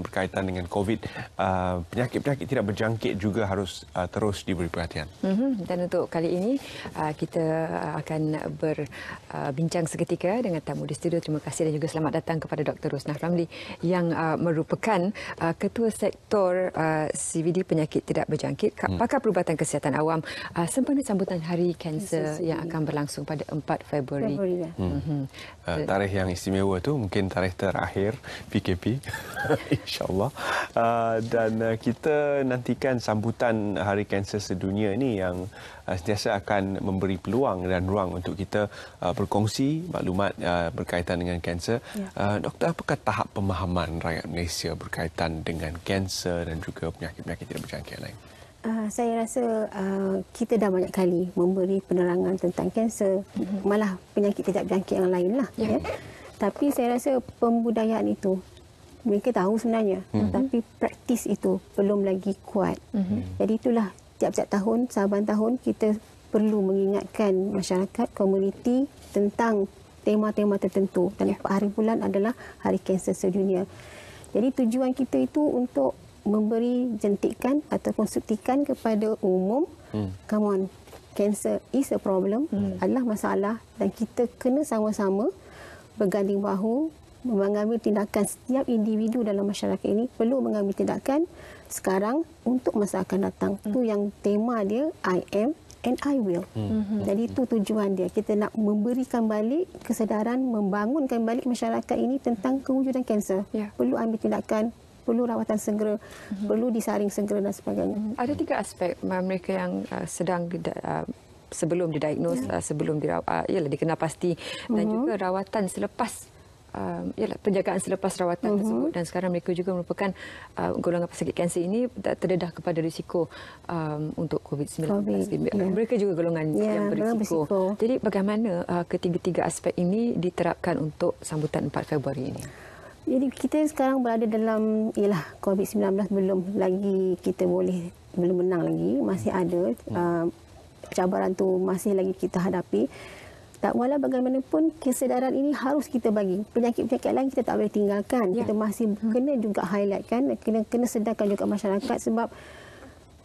berkaitan dengan COVID, penyakit-penyakit tidak berjangkit juga harus terus diberi perhatian. Dan untuk kali ini kita akan berbincang seketika dengan tamu di studio. Terima kasih dan juga selamat datang kepada Dr. Rosnah Ramli yang merupakan Ketua Sektor CVD Penyakit Tidak Berjangkit, Pakar Perubatan Kesihatan Awam, sempena sambutan Hari Kanser yang akan berlangsung pada 4 Februari. Tarikh yang istimewa tu mungkin tarikh terakhir PKP insya-Allah, dan kita nantikan sambutan Hari Kanser Sedunia ini yang sentiasa akan memberi peluang dan ruang untuk kita berkongsi maklumat berkaitan dengan kanser. Doktor, apakah tahap pemahaman rakyat Malaysia berkaitan dengan kanser dan juga penyakit-penyakit tidak berjangkit lain? Saya rasa kita dah banyak kali memberi penerangan tentang kanser, malah penyakit tidak berjangkit yang lain lah. Ya. Tapi saya rasa pembudayaan itu, mereka tahu sebenarnya, tapi praktis itu belum lagi kuat. Jadi itulah tiap-tiap tahun, sahabat tahun, kita perlu mengingatkan masyarakat, komuniti tentang tema-tema tertentu. Dan hari bulan adalah Hari Kanser Sedunia. Jadi tujuan kita itu untuk memberi jentikan ataupun suntikan kepada umum, come on, cancer is a problem, adalah masalah, dan kita kena sama-sama berganding bahu mengambil tindakan. Setiap individu dalam masyarakat ini perlu mengambil tindakan sekarang untuk masa akan datang. Itu yang tema dia, I am and I will. Jadi itu tujuan dia. Kita nak memberikan balik kesedaran, membangunkan balik masyarakat ini tentang kewujudan kanser. Perlu ambil tindakan, perlu rawatan segera, perlu disaring segera dan sebagainya. Ada 3 aspek mereka yang sedang sebelum didiagnos, sebelum dikenal pasti, dan juga rawatan selepas penjagaan selepas rawatan tersebut. Dan sekarang mereka juga merupakan golongan pesakit kanser ini terdedah kepada risiko untuk COVID-19. Mereka juga golongan yang berisiko. Jadi bagaimana ketiga-tiga aspek ini diterapkan untuk sambutan 4 Februari ini? Jadi kita sekarang berada dalam COVID-19, belum lagi kita belum menang lagi, masih ada cabaran tu masih lagi kita hadapi. Tak walau bagaimanapun, kesedaran ini harus kita bagi. Penyakit-penyakit lain kita tak boleh tinggalkan. Kita masih kena juga highlightkan, kena sedarkan juga masyarakat, sebab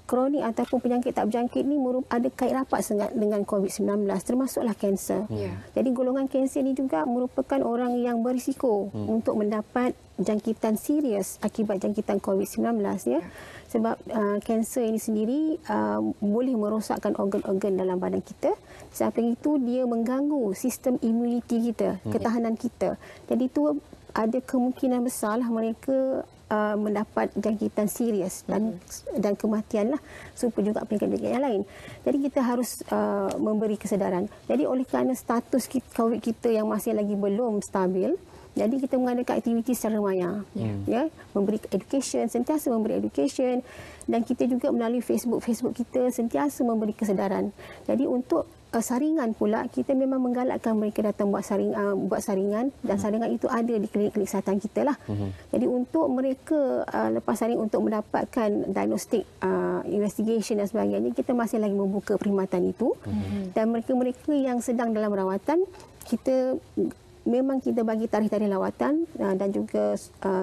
kronik ataupun penyakit tak berjangkit ni ada kait rapat sangat dengan COVID-19, termasuklah kanser. Jadi golongan kanser ni juga merupakan orang yang berisiko untuk mendapat jangkitan serius akibat jangkitan COVID-19, ya. Sebab kanser ini sendiri boleh merosakkan organ-organ dalam badan kita. Samping itu dia mengganggu sistem imuniti kita, ketahanan kita. Jadi itu ada kemungkinan besarlah mereka mendapat jangkitan serius dan kematianlah, serupa juga penyakit-penyakit yang lain. Jadi kita harus memberi kesedaran. Jadi oleh kerana status COVID kita yang masih lagi belum stabil, jadi kita mengadakan aktiviti secara maya, memberi education, sentiasa memberi education, dan kita juga melalui Facebook kita sentiasa memberi kesedaran. Jadi untuk saringan pula, kita memang menggalakkan mereka datang buat saringan, dan saringan itu ada di klinik-klinik kesihatan kita lah. Jadi untuk mereka lepas saring untuk mendapatkan diagnostik, investigation dan sebagainya, kita masih lagi membuka perkhidmatan itu. Dan mereka-mereka yang sedang dalam rawatan, kita bagi tarikh-tarikh rawatan dan juga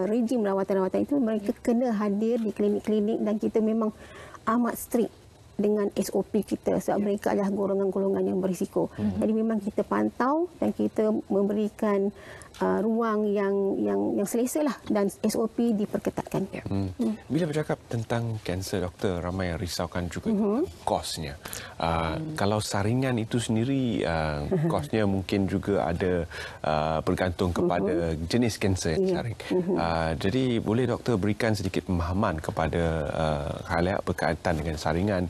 rejim rawatan-rawatan itu, mereka kena hadir di klinik-klinik, dan kita memang amat strict dengan SOP kita, sebab mereka adalah golongan-golongan yang berisiko. Jadi memang kita pantau dan kita memberikan ruang yang selesa lah, dan SOP diperketatkan. Bila bercakap tentang kanser, doktor, ramai yang risaukan juga kosnya. Kalau saringan itu sendiri, kosnya mungkin juga ada bergantung kepada jenis kanser yang saring. Jadi boleh doktor berikan sedikit pemahaman kepada khalayak berkaitan dengan saringan,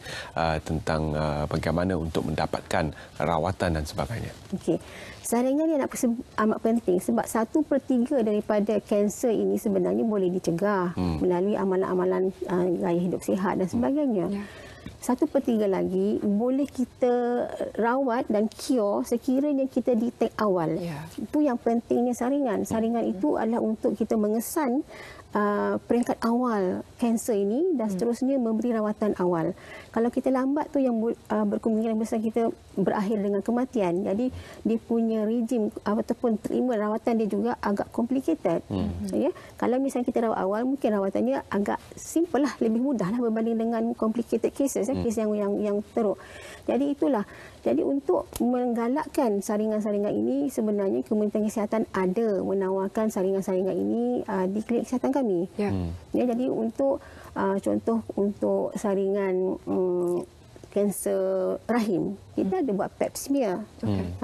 tentang bagaimana untuk mendapatkan rawatan dan sebagainya. Okey. Saringan ni amat penting, sebab 1/3 daripada kanser ini sebenarnya boleh dicegah melalui amalan-amalan gaya hidup sihat dan sebagainya. 1/3 lagi boleh kita rawat dan cure sekiranya kita detect awal. Itu yang pentingnya saringan. Saringan itu adalah untuk kita mengesan peringkat awal kanser ini dan seterusnya memberi rawatan awal. Kalau kita lambat tu yang berkemungkinan besar kita berakhir dengan kematian. Jadi dia punya rejim ataupun treatment rawatan dia juga agak complicated. Ya, kalau misalnya kita rawat awal mungkin rawatannya agak simple lah, lebih mudah lah berbanding dengan complicated cases, kes yang teruk. Jadi itulah. Jadi untuk menggalakkan saringan-saringan ini sebenarnya Kementerian Kesihatan ada menawarkan saringan-saringan ini di klinik kesihatan kami. Ya, jadi untuk contoh untuk saringan kanser rahim, kita ada buat pap smear.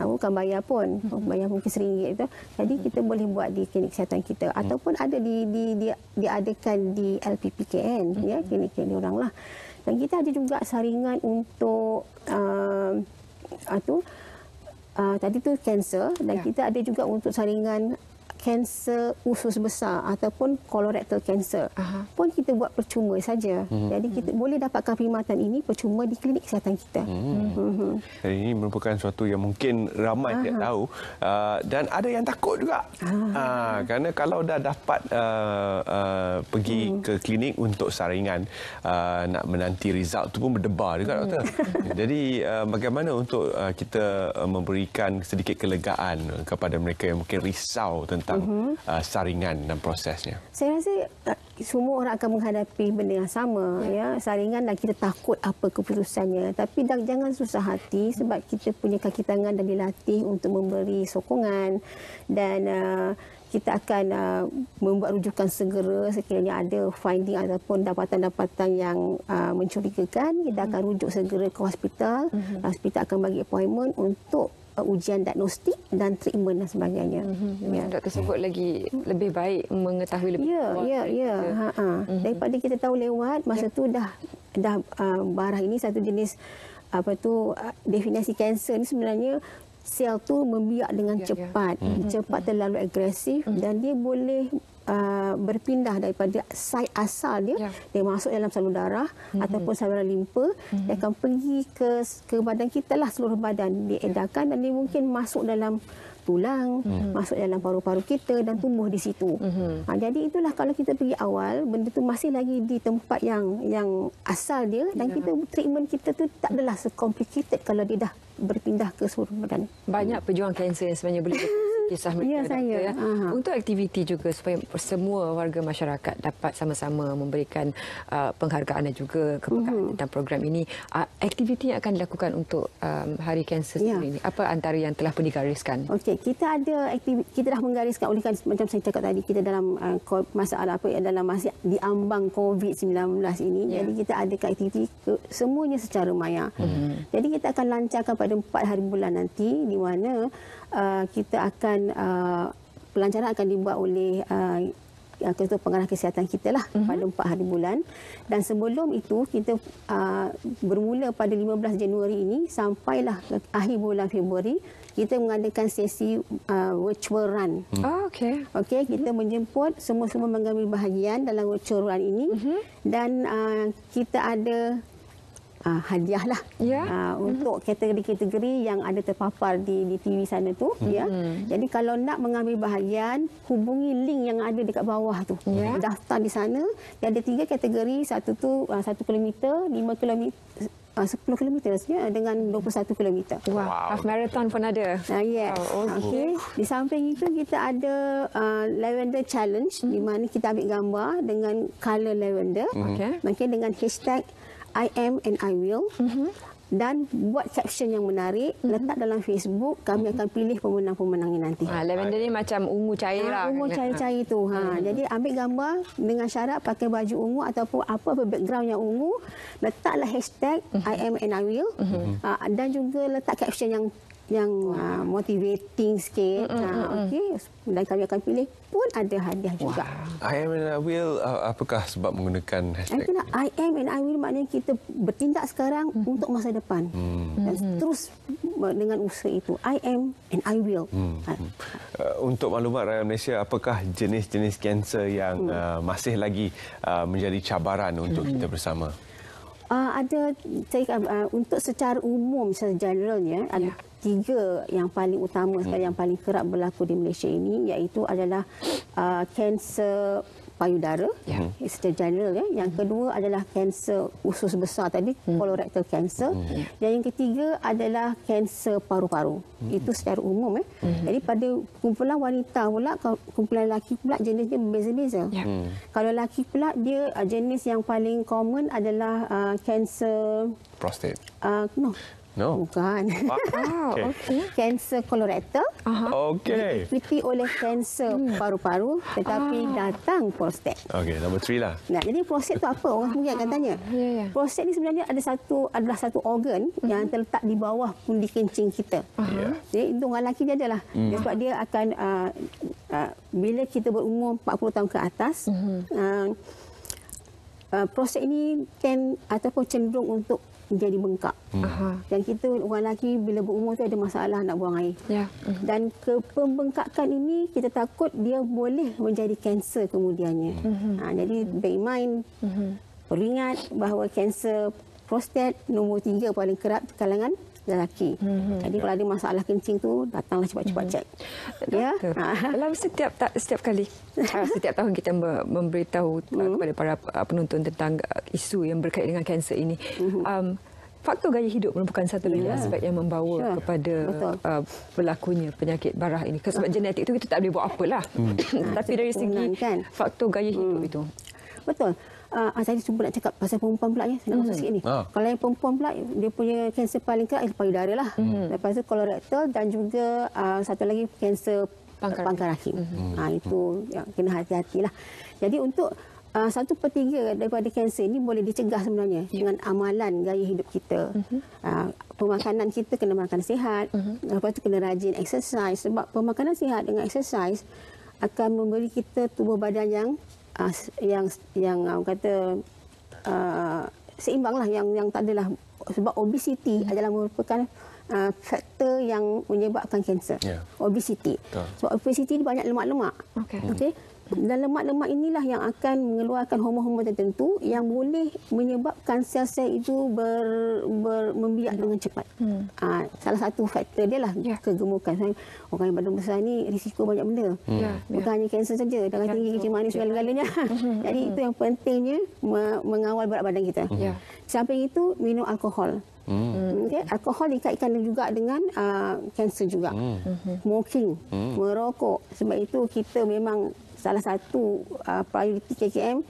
Bukan bayar pun, bayar mungkin RM1 itu. Jadi kita boleh buat di klinik kesihatan kita ataupun ada diadakan di LPPKN, ya, klinik-klinik orang lah. Dan kita ada juga saringan untuk tadi tu kanser dan kita ada juga untuk saringan kanser usus besar ataupun colorectal cancer. Pun kita buat percuma saja. Jadi kita boleh dapatkan perkhidmatan ini percuma di klinik kesihatan kita. Jadi ini merupakan sesuatu yang mungkin ramai tidak tahu dan ada yang takut juga. Kerana kalau dah dapat pergi ke klinik untuk saringan, nak menanti result tu pun berdebar juga, doktor. Jadi bagaimana untuk kita memberikan sedikit kelegaan kepada mereka yang mungkin risau tentang saringan dan prosesnya? Saya rasa semua orang akan menghadapi benda yang sama, ya, saringan, dan kita takut apa keputusannya. Tapi jangan susah hati sebab kita punya kaki tangan dan dilatih untuk memberi sokongan dan kita akan membuat rujukan segera sekiranya ada finding ataupun dapatan-dapatan yang mencurigakan. Kita akan rujuk segera ke hospital. Hospital akan bagi appointment untuk ujian diagnostik dan treatment dan sebagainya. Doktor sebut lagi lebih baik mengetahui lebih awal. Daripada kita tahu lewat masa tu dah barah ini satu jenis definisi kanser ni sebenarnya sel tu membiak dengan cepat terlalu agresif dan dia boleh berpindah daripada site asal dia, dia masuk dalam saluran darah ataupun saluran limpa, dia akan pergi ke badan kita lah, seluruh badan diedarkan dan dia mungkin masuk dalam tulang, masuk dalam paru-paru kita dan tumbuh di situ. Jadi itulah kalau kita pergi awal, benda tu masih lagi di tempat yang asal dia dan kita treatment kita tu tak adalah complicated kalau dia dah berpindah ke seluruh badan. Banyak pejuang kanser yang sebenarnya boleh kisah mereka. Ya. Untuk aktiviti juga supaya semua warga masyarakat dapat sama-sama memberikan penghargaan dan juga kepekaan tentang program ini. Aktiviti yang akan dilakukan untuk Hari Kanser ini, apa antara yang telah pun digariskan? Okey, kita ada aktiviti, kita dah menggariskan oleh kan macam saya cakap tadi, kita dalam masalah dalam masih diambang COVID-19 ini. Jadi kita ada aktiviti semuanya secara maya. Jadi kita akan lancarkan pada 4 hari bulan nanti di mana kita akan pelancaran akan dibuat oleh Ketua Pengarah Kesihatan kita lah pada 4 hari bulan. Dan sebelum itu kita bermula pada 15 Januari ini sampailah akhir bulan Februari kita mengadakan sesi virtual run. Okey, kita menjemput semua-semua mengambil bahagian dalam virtual run ini dan kita ada hadiah lah untuk kategori-kategori yang ada terpapar di TV sana tu. Jadi kalau nak mengambil bahagian, hubungi link yang ada dekat bawah tu. Daftar di sana. Dia ada 3 kategori. Satu tu 1 kilometer, 5 kilometer, 10 kilometer rasanya dengan 21 kilometer. Half marathon pun ada. Okey. Di samping itu kita ada lavender challenge di mana kita ambil gambar dengan color lavender. Mungkin dengan hashtag I am and I will. Dan buat caption yang menarik, letak dalam Facebook, kami akan pilih pemenang-pemenangnya nanti. Lavender ni macam ungu cair lah. Ungu cair-cair tu. Jadi ambil gambar dengan syarat pakai baju ungu ataupun apa background yang ungu, letaklah hashtag I am and I will. Dan juga letak caption yang motivating sikit. Okey, dan kami akan pilih pun ada hadiah juga. I am and I will, apakah sebab menggunakan hashtag? I am and I will maknanya kita bertindak sekarang untuk masa depan. Dan terus dengan usaha itu. I am and I will. Untuk maklumat rakyat Malaysia, apakah jenis-jenis kanser yang masih lagi menjadi cabaran untuk kita bersama? Ada untuk secara umum, secara generalnya ada 3 yang paling utama sekali yang paling kerap berlaku di Malaysia ini, iaitu adalah kanser payudara, secara general ya. Yang kedua adalah kanser usus besar tadi, colorectal cancer. Dan yang ketiga adalah kanser paru-paru. Itu secara umum. Jadi pada kumpulan wanita pula, kumpulan lelaki pula jenisnya berbeza-beza. Kalau lelaki pula dia jenis yang paling common adalah kanser Prostate. No. No. Bukan. Okey. Kanser colorectal. Okey. Diikuti oleh kanser paru-paru tetapi datang prostat. Okey, nombor 3 lah. Nah, jadi prostat tu apa? Orang mungkin akan tanya. Prostat ni sebenarnya adalah satu organ yang terletak di bawah pundi kencing kita. Jadi, untuk orang lelaki dia adalah. Sebab dia akan bila kita berumur 40 tahun ke atas, prostat ini ataupun cenderung untuk menjadi bengkak. Dan kita orang lelaki bila berumur tu ada masalah nak buang air. Dan pembengkakan ini kita takut dia boleh menjadi kanser kemudiannya. Jadi baik main, perlu ingat bahawa kanser prostat nombor 3 paling kerap di kalangan lelaki. Jadi kalau ada masalah kencing tu, datanglah cepat-cepat cek. Dalam setiap kali, setiap tahun kita memberitahu kepada para penonton tentang isu yang berkait dengan kanser ini. Faktor gaya hidup merupakan satu lagi aspek yang membawa kepada berlakunya penyakit barah ini. Sebab genetik itu kita tak boleh buat apalah. Tapi dari segi faktor gaya hidup itu. Betul. Tadi cuba nak cakap pasal perempuan pula ya. Nak masuk sikit ni. Kalau yang perempuan pula, dia punya kanser paling kerap payudara lah. Lepas tu colorectal dan juga satu lagi kanser pangkal rahim. Itu yang kena hati-hatilah. Jadi untuk 1/3 daripada kanser ini boleh dicegah sebenarnya dengan amalan gaya hidup kita. Pemakanan kita kena makan sihat. Lepas tu kena rajin exercise. Sebab pemakanan sihat dengan exercise akan memberi kita tubuh badan yang kata seimbang lah, yang tak adalah, sebab obesiti adalah merupakan faktor yang menyebabkan kanser. Obesiti. So obesiti banyak lemak-lemak. Okey. Dan lemak-lemak inilah yang akan mengeluarkan hormon-hormon tertentu yang boleh menyebabkan sel-sel itu membiak dengan cepat. Salah satu faktor dia lah kegemukan. Orang yang badan besar ni risiko banyak benda. Bukan hanya kanser saja, darah tinggi, kencing manis, segala-galanya. Jadi itu yang pentingnya mengawal berat badan kita. Samping itu, minum alkohol. Alkohol dikaitkan juga dengan kanser juga. Smoking, merokok. Sebab itu kita memang salah satu prioriti KKM,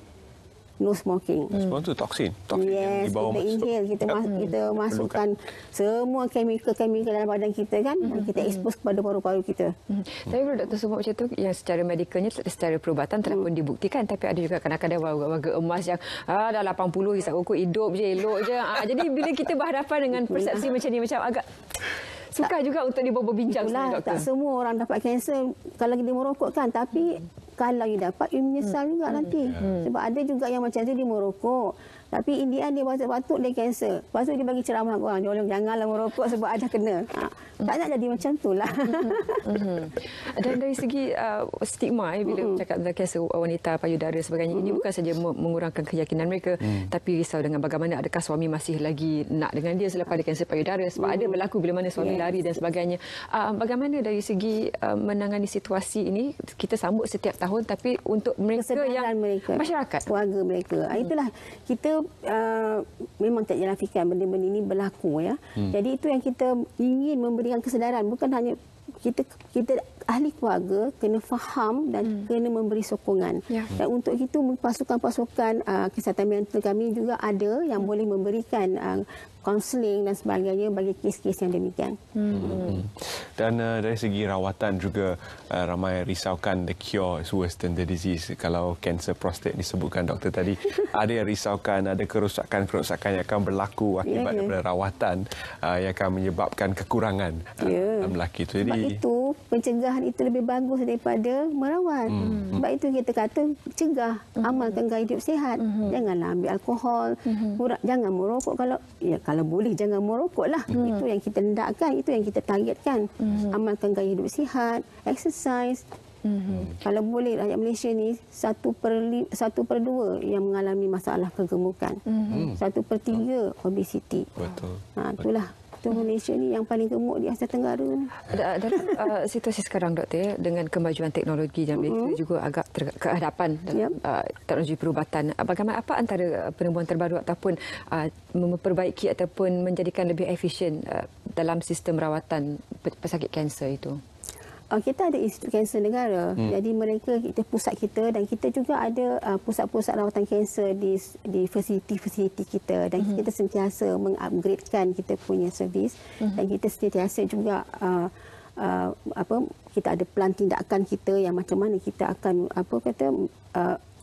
no smoking. Sebab itu toksin yang dibawa kita inhale, kita masukkan semua kemikal dalam badan kita kan, dan kita expose kepada paru-paru kita. Tapi kalau Dr. sebut macam tu, yang secara medikalnya, secara perubatan telah pun dibuktikan, tapi ada juga kadang-kadang warga emas yang dah 80 hisap rokok, hidup je, elok je. Jadi bila kita berhadapan dengan persepsi macam ni, macam agak sukar juga untuk dibawa berbincang dengan doktor. Tak semua orang dapat kanser kalau dia merokok kan, tapi kalau you dapat, you menyesal juga nanti. Sebab ada juga yang macam tu, dia merokok. Tapi Indian dia batuk-batuk, dia kanser. Lepas tu dia bagi ceramah ke orang, janganlah merokok sebab ada kena. Tak nak jadi macam tu lah. Dan dari segi stigma, bila cakap tentang kanser wanita, payudara dan sebagainya, ini bukan saja mengurangkan keyakinan mereka, tapi risau dengan bagaimana adakah suami masih lagi nak dengan dia selepas ada kanser payudara. Sebab ada berlaku bila mana suami lari dan sebagainya. Bagaimana dari segi menangani situasi ini, kita sambut setiap tahun, tapi untuk mereka yang masyarakat, warga mereka. Itulah kita memang tak jelafikan benda-benda ini berlaku ya. Jadi itu yang kita ingin memberikan kesedaran, bukan hanya kita ahli keluarga kena faham dan kena memberi sokongan. Dan untuk itu pasukan-pasukan kesihatan mental kami juga ada yang boleh memberikan kaunseling dan sebagainya bagi kes-kes yang demikian. Dan dari segi rawatan juga ramai risaukan the cure is worse than the disease. Kalau kanser prostat disebutkan doktor tadi, ada yang risaukan ada kerosakan-kerosakan yang akan berlaku akibat daripada rawatan yang akan menyebabkan kekurangan lelaki itu. Sebab itu pencegahan itu lebih bagus daripada merawat. Sebab itu kita kata cegah, amalkan gaya hidup sihat. Janganlah ambil alkohol, jangan merokok, kalau boleh jangan merokok lah. Itu yang kita hendakkan, itu yang kita targetkan. Amalkan gaya hidup sihat, exercise. Kalau boleh rakyat Malaysia ni 1/2 yang mengalami masalah kegemukan. 1/3 obesiti. Betul. Itulah Doktor Malaysia ni yang paling gemuk di Asia Tenggara ni. Dalam situasi sekarang, Doktor, dengan kemajuan teknologi dan mereka juga agak kehadapan dalam teknologi perubatan. Apa antara penemuan terbaru ataupun memperbaiki ataupun menjadikan lebih efisien dalam sistem rawatan pesakit kanser itu? Kita ada Institut Kanser Negara. Jadi mereka, pusat kita, dan kita juga ada pusat-pusat rawatan kanser di fasiliti-fasiliti kita, dan kita sentiasa mengupgradekan kita punya servis, dan kita sentiasa juga kita ada plan tindakan kita yang macam mana kita akan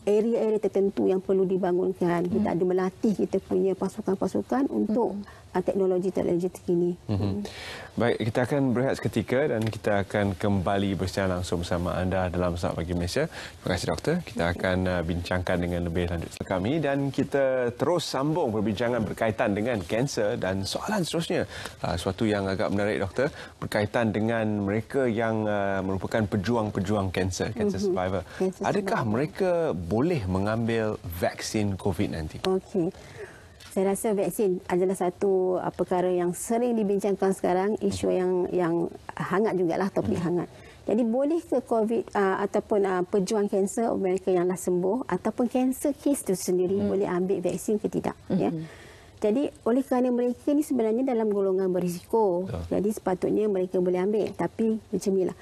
area-area tertentu yang perlu dibangunkan. Kita ada melatih kita punya pasukan-pasukan untuk teknologi-teknologi terkini. Baik, kita akan berehat seketika dan kita akan kembali bersiaran langsung bersama anda dalam Selamat Pagi Malaysia. Terima kasih, Doktor. Kita akan bincangkan dengan lebih lanjut kami dan kita terus sambung perbincangan berkaitan dengan kanser dan soalan seterusnya. Suatu yang agak menarik, Doktor, berkaitan dengan mereka yang merupakan pejuang-pejuang kanser, cancer survivor. Adakah mereka boleh mengambil vaksin COVID-19? Okey. Saya rasa vaksin adalah satu perkara yang sering dibincangkan sekarang, isu yang hangat jugalah, topik hangat. Jadi boleh ke COVID ataupun pejuang kanser mereka yang dah sembuh ataupun kanser kes itu sendiri boleh ambil vaksin ke tidak? Ya. Jadi oleh kerana mereka ni sebenarnya dalam golongan berisiko, jadi sepatutnya mereka boleh ambil. Tapi macam inilah,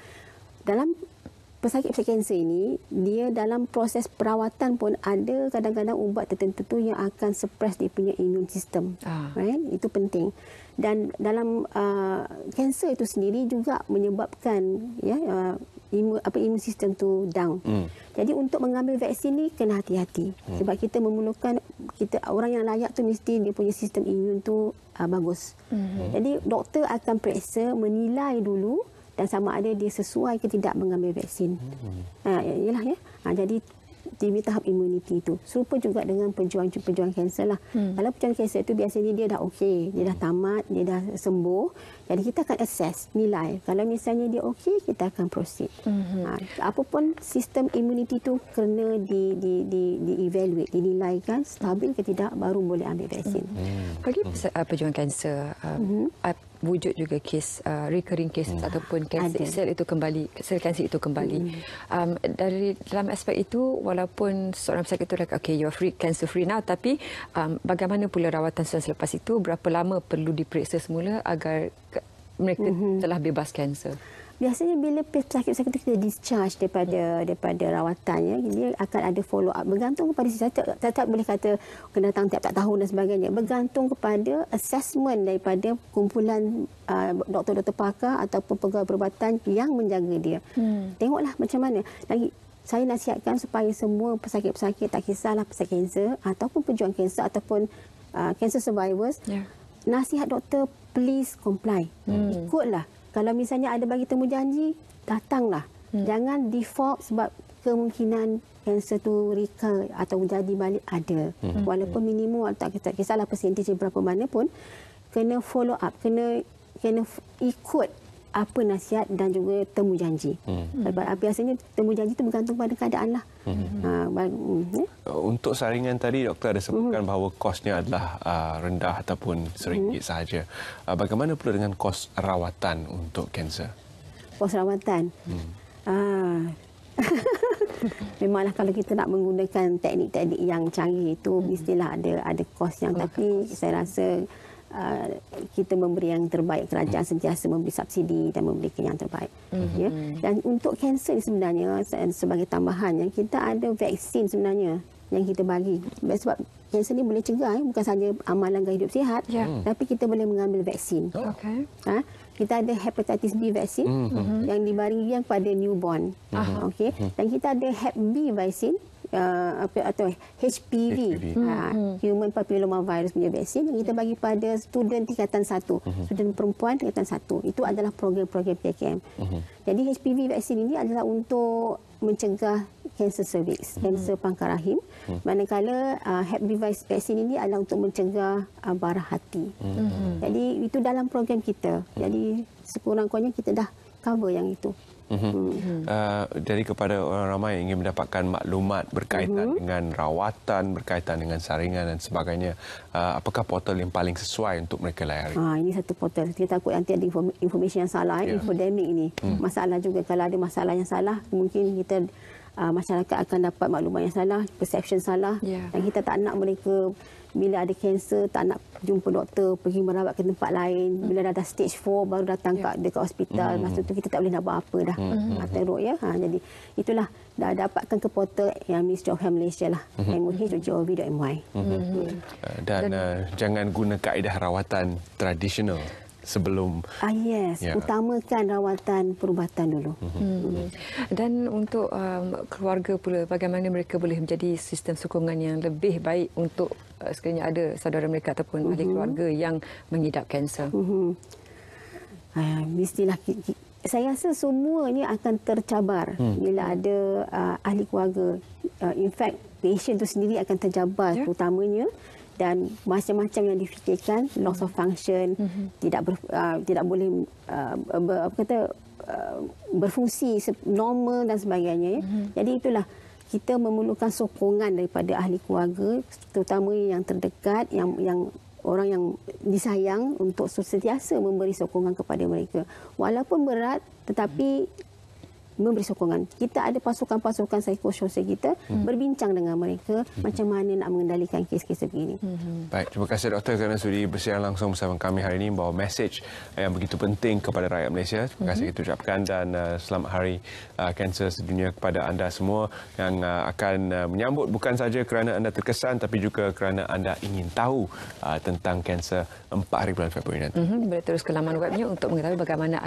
dalam pesakit-pesakit kanser ini, dia dalam proses perawatan pun ada kadang-kadang ubat tertentu tu yang akan suppress dia punya immune system. Right? Itu penting. Dan dalam kanser itu sendiri juga menyebabkan immune system tu down. Jadi untuk mengambil vaksin ni kena hati-hati. Sebab kita memerlukan, orang yang layak tu mesti dia punya sistem imun tu bagus. Jadi doktor akan periksa, menilai dulu dan sama ada dia sesuai ke tidak mengambil vaksin. Yalah ya. Jadi di tahap imuniti itu. Serupa juga dengan pejuang kanser lah. Kalau pejuang kanser itu biasanya dia dah okey, dia dah tamat, dia dah sembuh. Jadi kita akan assess, nilai. Kalau misalnya dia okey, kita akan proceed. Apapun sistem imuniti itu kena di-evaluate, dinilaikan stabil ke tidak, baru boleh ambil vaksin. Bagi pejuang kanser, wujud juga kes recurring cases ataupun sel kanser itu kembali. Dari dalam aspek itu, walaupun seorang pesakit itu okay, you are free, cancer free now, tapi bagaimana pula rawatan selepas itu? Berapa lama perlu diperiksa semula agar mereka telah bebas kanser? Biasanya bila pesakit-pesakit itu kita discharge daripada rawatannya, dia akan ada follow up. Bergantung kepada, saya tak boleh kata kena datang tiap-tiap tahun dan sebagainya. Bergantung kepada assessment daripada kumpulan doktor-doktor pakar ataupun pegawai perubatan yang menjaga dia. Tengoklah macam mana. Lagi, saya nasihatkan supaya semua pesakit-pesakit, tak kisahlah pesakit kanser ataupun pejuang kanser ataupun cancer survivors, nasihat doktor, please comply. Ikutlah. Kalau misalnya ada bagi temu janji, datanglah. Jangan default sebab kemungkinan kanser tu recur atau jadi balik ada. Walaupun minimum, tak kisahlah persentage berapa mana pun, kena follow up, kena ikut apa nasihat dan juga temu janji. Biasanya temu janji itu bergantung pada keadaan lah. Untuk saringan tadi, doktor ada sebutkan bahawa kosnya adalah rendah ataupun RM1 sahaja. Bagaimana pula dengan kos rawatan untuk kanser? Kos rawatan? Memanglah kalau kita nak menggunakan teknik-teknik yang canggih itu, mestilah ada kos yang, tapi saya rasa kita memberi yang terbaik. Kerajaan sentiasa memberi subsidi dan memberikan yang terbaik. Ya. Dan untuk kanser sebenarnya, sebagai tambahan, yang kita ada vaksin sebenarnya yang kita bagi. Sebab kanser ni boleh cegah, bukan sahaja amalan gaya hidup sihat, tapi kita boleh mengambil vaksin. Kita ada hepatitis B vaksin yang dibaringkan kepada newborn. Dan kita ada Hep B vaksin atau HPV, Human Papilloma Virus punya vaksin yang kita bagi pada student tingkatan 1, student perempuan tingkatan 1. Itu adalah program-program PKM. Jadi HPV vaksin ini adalah untuk mencegah kanser cervix, kanser pangkal rahim. Manakala Hep B vaksin ini adalah untuk mencegah bara hati. Jadi itu dalam program kita. Jadi sekurang-kurangnya kita dah cover yang itu. Dari kepada orang ramai yang ingin mendapatkan maklumat berkaitan dengan rawatan, berkaitan dengan saringan dan sebagainya, apakah portal yang paling sesuai untuk mereka layari? Ini satu portal. Kita takut nanti ada informasi yang salah, infodemik ini. Masalah juga kalau ada masalah yang salah, mungkin kita masyarakat akan dapat maklumat yang salah, perception salah. Dan kita tak nak mereka bila ada kanser tak nak jumpa doktor, pergi merawat ke tempat lain. Bila dah ada stage 4 baru datang dekat hospital. Masa tu kita tak boleh nak buat apa dah. Teruk ya. Jadi itulah dah dapatkan ke portal yang Ministry of Health Malaysia lah. moh.gov.my. Dan jangan guna kaedah rawatan tradisional sebelum utamakan rawatan perubatan dulu. Dan untuk keluarga pula, bagaimana mereka boleh menjadi sistem sokongan yang lebih baik untuk sekiranya ada saudara mereka ataupun ahli keluarga yang mengidap kanser. Mestilah saya rasa semua ini akan tercabar bila ada ahli keluarga. In fact, patient itu sendiri akan tercabar terutamanya. Dan macam-macam yang difikirkan, loss of function, tidak boleh berfungsi normal dan sebagainya. Jadi itulah kita memerlukan sokongan daripada ahli keluarga, terutama yang terdekat, yang orang yang disayang, untuk sentiasa memberi sokongan kepada mereka. Walaupun berat, tetapi memberi sokongan. Kita ada pasukan-pasukan psikososial kita berbincang dengan mereka macam mana nak mengendalikan kes-kes begini. Baik, terima kasih doktor kerana sudi bersiaran langsung bersama kami hari ini, membawa mesej yang begitu penting kepada rakyat Malaysia. Terima kasih kita ucapkan dan selamat hari kanser sedunia kepada anda semua yang akan menyambut bukan saja kerana anda terkesan tapi juga kerana anda ingin tahu tentang kanser 4 hari bulan Februari nanti. Boleh terus ke laman webnya untuk mengetahui bagaimana